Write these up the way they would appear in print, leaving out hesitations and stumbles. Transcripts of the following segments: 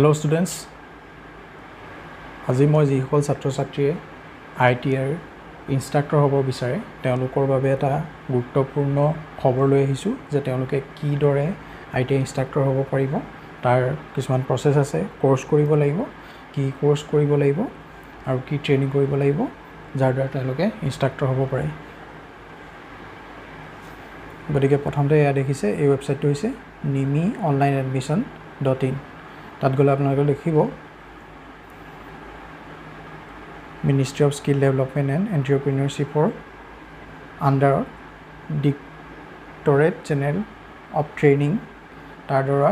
Hello' students, আজি মই যিসকল ছাত্ৰ ছাত্ৰীয়ে ITIৰ ইনষ্ট্ৰাক্টৰ হ'ব বিচাৰে তেওঁলোকৰ বাবে এটা গুৰুত্বপূৰ্ণ খবৰ লৈ আহিছোঁ যে তেওঁলোকে কিদৰে ITI ইনষ্ট্ৰাক্টৰ হ'ব পাৰিব। তাৰ কিছুমান প্ৰচেছ আছে, কোৰ্চ কৰিব লাগিব, কি কোৰ্চ কৰিব লাগিব আৰু কি ট্ৰেইনিং কৰিব লাগিব যাৰ দ্বাৰা তেওঁলোকে ইনষ্ট্ৰাক্টৰ হ'ব পাৰে। গতিকে প্ৰথমতে এয়া দেখিছে, এই ৱেবছাইটটো হৈছে nimiOnlineAdmission.in। তাত গ'লে আপোনালোকে লিখিব ministry of skill development and এণ্টাৰপ্ৰিনিয়ৰশ্বিপৰ আণ্ডাৰত ডিৰেক্টৰেট জেনেৰেল অফ ট্ৰেইনিং, তাৰ দ্বাৰা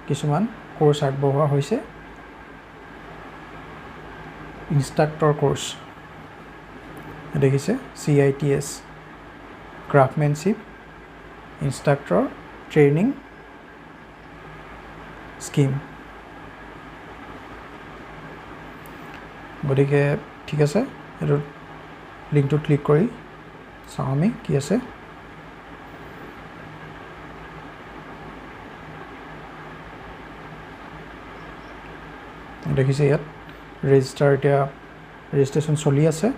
কিছুমান কোৰ্চ আগবঢ়োৱা হৈছে। ইনষ্ট্ৰাক্টৰ কোৰ্চ দেখিছে, CITS ক্ৰাফ্টমেনশ্বিপ ইনষ্ট্ৰাক্টৰ ট্ৰেইনিং স্কিম। গতিকে ঠিক আছে, এইটো লিংকটো ক্লিক কৰি চাওঁ আমি কি আছে। দেখিছে ইয়াত এতিয়া ৰেজিষ্ট্ৰেশ্যন চলি আছে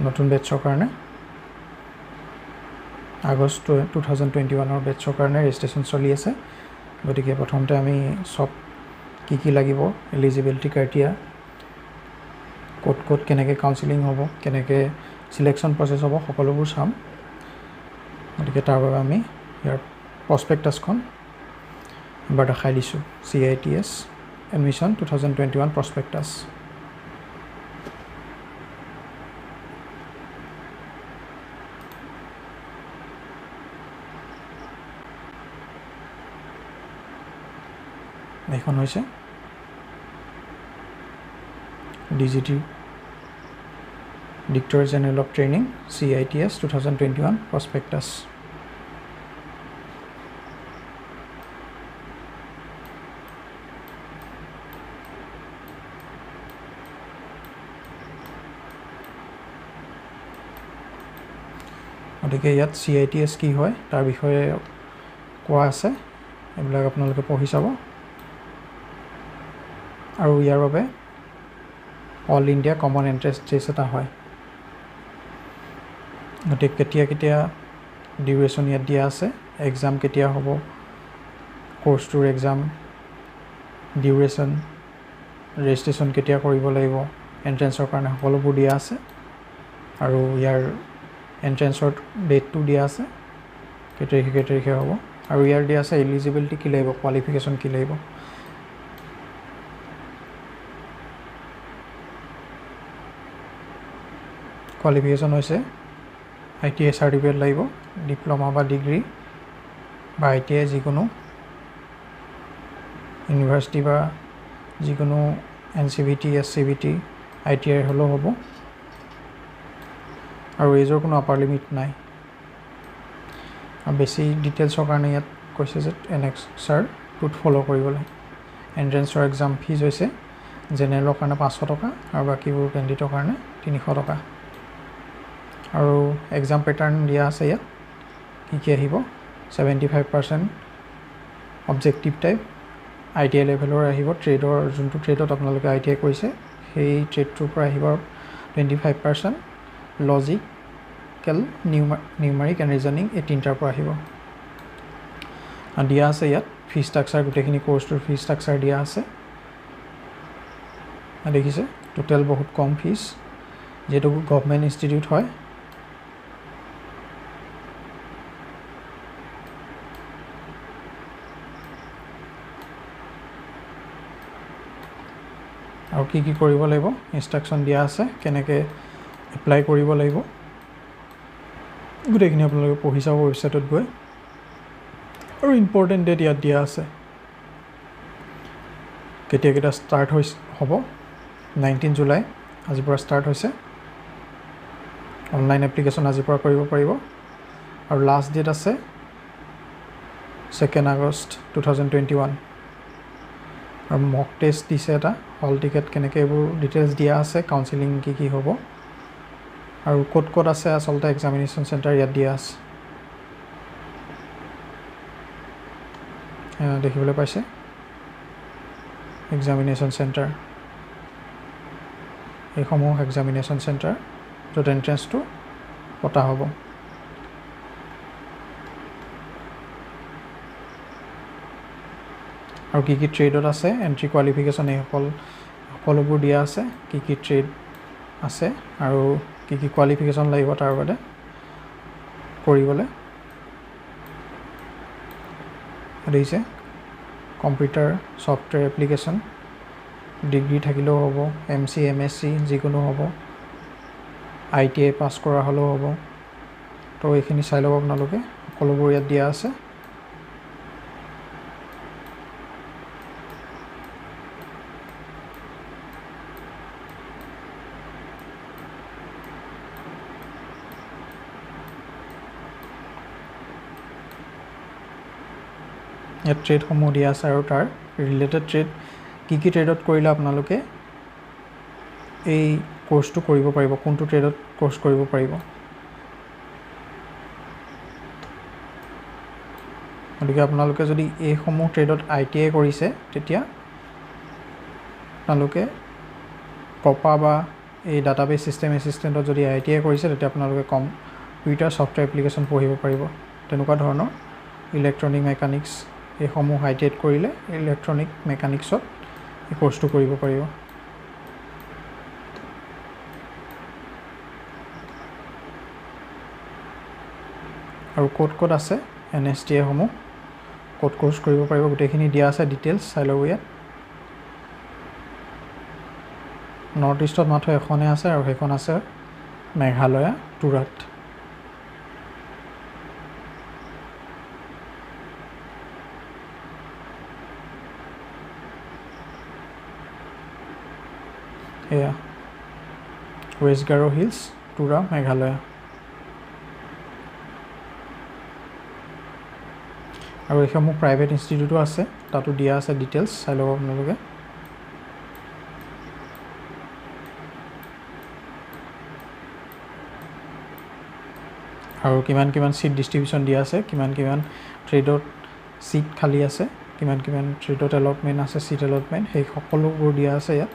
নতুন বেটছৰ কাৰণে। আগষ্ট 2021 বেটছৰ কাৰণে ৰেজিষ্ট্ৰেশ্যন চলি আছে। গতিকে প্ৰথমতে আমি চব কি লাগিব, এলিজিবিলিটি ক্ৰাইটেৰিয়া, ক'ত কেনেকৈ কাউন্সেলিং হ'ব, কেনেকৈ চিলেকশ্যন প্ৰচেছ হ'ব, সকলোবোৰ চাম। গতিকে তাৰ বাবে আমি ইয়াৰ প্ৰস্পেক্টাছখন এবাৰ দেখাই দিছোঁ। CITS admission 2021 prospectus. এইখন হৈছে DGT directorate general of training CITS 2021 prospectus. গতিকে ইয়াত CITS কি হয় তাৰ বিষয়ে কোৱা আছে, এইবিলাক আপোনালোকে পঢ়ি চাব। আৰু ইয়াৰ বাবে all India common entrance test এটা হয়। গতিকে কেতিয়া ডিউৰেশ্যন ইয়াত দিয়া আছে, এক্সাম কেতিয়া হ'ব, কোৰ্চটোৰ এক্সাম ডিউৰেশ্যন, ৰেজিষ্ট্ৰেশ্যন কেতিয়া কৰিব লাগিব, এণ্ট্ৰেন্সৰ কাৰণে সকলোবোৰ দিয়া আছে। আৰু ইয়াৰ এণ্ট্ৰেন্সৰ ডেটটো দিয়া আছে, কেই তাৰিখে হ'ব। আৰু ইয়াৰ দিয়া আছে এলিজিবিলিটি কি লাগিব, কোৱালিফিকেশ্যন কি লাগিব। কোৱালিফিকেশ্যন হৈছে ITI চাৰ্টিফিকেট লাগিব, ডিপ্ল'মা বা ডিগ্ৰী বা ITI যিকোনো ইউনিভাৰ্চিটি বা যিকোনো NCVT SCVT ITI হ'লেও হ'ব। আৰু এজৰ কোনো আপাৰ লিমিট নাই। আৰু বেছি ডিটেইলছৰ কাৰণে ইয়াত কৈছে যে এনেক্সাৰটোত ফ'ল' কৰিবলৈ। এণ্ট্ৰেন্সৰ এক্সাম ফিজ হৈছে জেনেৰেলৰ কাৰণে 500 টকা আৰু বাকীবোৰ কেণ্ডিডেটৰ কাৰণে 300 টকা। আৰু এক্সাম পেটাৰ্ণ দিয়া আছে ইয়াত কি আহিব। 75% অবজেক্টিভ টাইপ ITI লেভেলৰ আহিব। ট্ৰেডৰ যোনটো ট্ৰেডত আপোনালোকে ITI কৰিছে সেই ট্ৰেডটোৰ পৰা আহিব 25%। লজিকেল, নিউমাৰিক এণ্ড ৰিজনিং এই তিনিটাৰ পৰা আহিব। দিয়া আছে ইয়াত ফি ষ্ট্ৰাকচাৰ, গোটেইখিনি কোৰ্চটোৰ ফি ষ্ট্ৰাকচাৰ দিয়া আছে। দেখিছে টোটেল বহুত কম ফিজ, যিহেতু গভৰ্ণমেণ্ট ইনষ্টিটিউট হয়। আৰু কি কৰিব লাগিব, ইনষ্ট্ৰাকশ্যন দিয়া আছে, কেনেকৈ এপ্লাই কৰিব লাগিব, গোটেইখিনি আপোনালোকে পঢ়ি চাব ৱেবছাইটত গৈ। আৰু ইম্পৰ্টেণ্ট ডেট ইয়াত দিয়া আছে, কেতিয়া ষ্টাৰ্ট হ'ব। 19 জুলাই আজিৰ পৰা ষ্টাৰ্ট হৈছে। অনলাইন এপ্লিকেশ্যন আজিৰ পৰা কৰিব পাৰিব। আৰু লাষ্ট ডেট আছে 2 আগষ্ট 2021। আৰু মক টেষ্ট দিছে এটা, হল টিকেট কেনেকৈ, এইবোৰ ডিটেইলছ দিয়া আছে। কাউন্সেলিং কি হ'ব আৰু ক'ত আছে আচলতে এক্সামিনেশ্যন চেণ্টাৰ ইয়াত দিয়া আছে। দেখিবলৈ পাইছে। এক্সামিনেশ্যন চেণ্টাৰ, এইসমূহ এক্সামিনেশ্যন চেণ্টাৰ য'ত এণ্ট্ৰেঞ্চটো পতা হ'ব। আৰু কি ট্ৰেডত আছে এণ্ট্ৰি কোৱালিফিকেশ্যন এই সকলোবোৰ দিয়া আছে, কি ট্ৰেড আছে আৰু কি কোৱালিফিকেশ্যন লাগিব তাৰ বাবে কৰিবলৈ। দেখিছে কম্পিউটাৰ ছফ্টৱেৰ এপ্লিকেশ্যন ডিগ্ৰী থাকিলেও হ'ব, MC MSc যিকোনো হ'ব, ITI পাছ কৰা হ'লেও হ'ব। তো এইখিনি চাই ল'ব আপোনালোকে, সকলোবোৰ ইয়াত দিয়া আছে। ইয়াত ট্ৰেডসমূহ দিয়া আছে আৰু তাৰ ৰিলেটেড ট্ৰেড কি ট্ৰেডত কৰিলে আপোনালোকে এই কোৰ্চটো কৰিব পাৰিব, কোনটো ট্ৰেডত কোৰ্চ কৰিব পাৰিব। গতিকে আপোনালোকে যদি এইসমূহ ট্ৰেডত ITI কৰিছে তেতিয়া আপোনালোকে কপা বা এই ডাটাবেছ ছিষ্টেম এছিষ্টেণ্টত যদি ITI কৰিছে তেতিয়া আপোনালোকে কম্পিউটাৰ ছফ্টৱেৰ এপ্লিকেশ্যন পঢ়িব পাৰিব। তেনেকুৱা ধৰণৰ ইলেক্ট্ৰনিক মেকানিক্স এইসমূহ ITIত কৰিলে ইলেক্ট্ৰনিক মেকানিক্সত এই কোৰ্চটো কৰিব পাৰিব। আৰু ক'ত আছে NSTA সমূহ ক'ত কোৰ্চ কৰিব পাৰিব গোটেইখিনি দিয়া আছে, ডিটেইলছ চাই ল'ব ইয়াত। নৰ্থ ইষ্টত মাত্ৰ এখনেই আছে আৰু সেইখন আছে মেঘালয়া তুৰাত। এয়া ৱেষ্ট গাৰো হিলছ তুৰা মেঘালয়া। আৰু এইসমূহ প্ৰাইভেট ইনষ্টিটিউটো আছে, তাতো দিয়া আছে ডিটেইলছ চাই ল'ব আপোনালোকে। আৰু কিমান ছিট ডিষ্ট্ৰিবিউশ্যন দিয়া আছে, কিমান ট্ৰেডত ছিট খালী আছে, কিমান ট্ৰেডত এলটমেণ্ট আছে, ছিট এলটমেণ্ট, সেই সকলোবোৰ দিয়া আছে ইয়াত।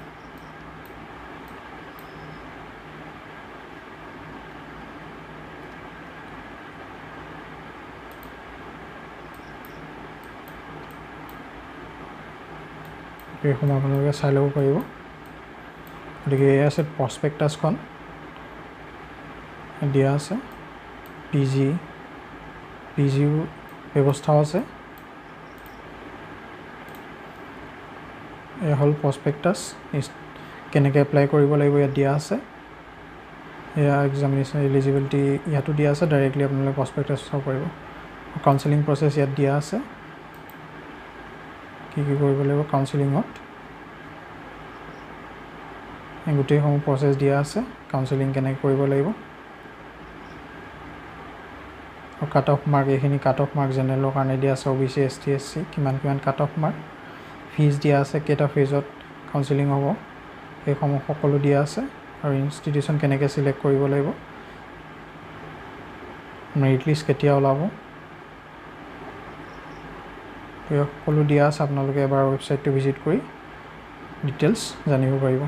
এইসমূহ আপোনালোকে চাই ল'ব পাৰিব। গতিকে এয়া আছে প্ৰচপেক্টাছখন দিয়া আছে, PG ব্যৱস্থাও আছে। এয়া হ'ল প্ৰচপেক্টাছ, কেনেকৈ এপ্লাই কৰিব লাগিব ইয়াত দিয়া আছে। এয়া এক্সামিনেশ্যন এলিজিবিলিটি ইয়াতো দিয়া আছে, ডাইৰেক্টলি আপোনালোকে প্ৰচপেক্টাছ চাব পাৰিব। কাউন্সেলিং প্ৰচেছ ইয়াত দিয়া আছে, কি কৰিব লাগিব কাউন্সেলিঙত, গোটেইসমূহ প্ৰচেছ দিয়া আছে, কাউন্সেলিং কেনেকৈ কৰিব লাগিব। আৰু কাট অফ মাৰ্ক, এইখিনি কাট অফ মাৰ্ক জেনেৰেলৰ কাৰণে দিয়া আছে, OBC ST SC কিমান কাট অফ মাৰ্ক, ফিজ দিয়া আছে, কেইটা ফেজত কাউন্সেলিং হ'ব সেইসমূহ সকলো দিয়া আছে। আৰু ইনষ্টিটিউশ্যন কেনেকৈ চিলেক্ট কৰিব লাগিব, মেৰিট লিষ্ট কেতিয়া ওলাব, সকলো দিয়া আছে। আপোনালোকে এবাৰ ৱেবছাইটটো ভিজিট কৰি ডিটেইলছ জানিব পাৰিব।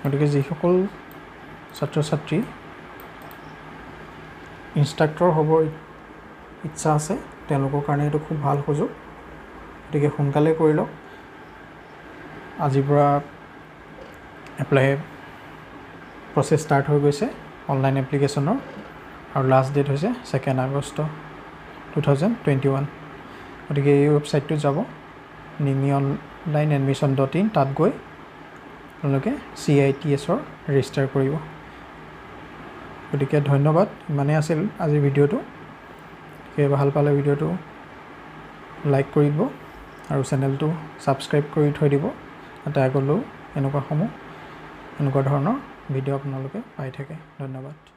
গতিকে যিসকল ছাত্ৰ ছাত্ৰী ইনষ্ট্ৰাক্টৰ হ'ব ইচ্ছা আছে তেওঁলোকৰ কাৰণে এইটো খুব ভাল সুযোগ। গতিকে সোনকালে কৰি লওক। আজিৰ পৰা এপ্লাই প্ৰচেছ ষ্টাৰ্ট হৈ গৈছে অনলাইন এপ্লিকেশ্যনৰ, আৰু লাষ্ট ডেট হৈছে 2 আগষ্ট 2021। গতিকে এই ৱেবছাইটটোত যাব, nimiOnlineAdmission.in, তাত গৈ আপোনালোকে CITS-ৰ ৰেজিষ্টাৰ কৰিব। গতিকে ধন্যবাদ, ইমানেই আছিল আজিৰ ভিডিঅ'টো। গতিকে ভাল পালে ভিডিঅ'টো লাইক কৰি দিব আৰু চেনেলটো ছাবস্ক্ৰাইব কৰি থৈ দিব, যাতে আগলৈও এনেকুৱা ধৰণৰ ভিডিঅ' আপোনালোকে পাই থাকে। ধন্যবাদ।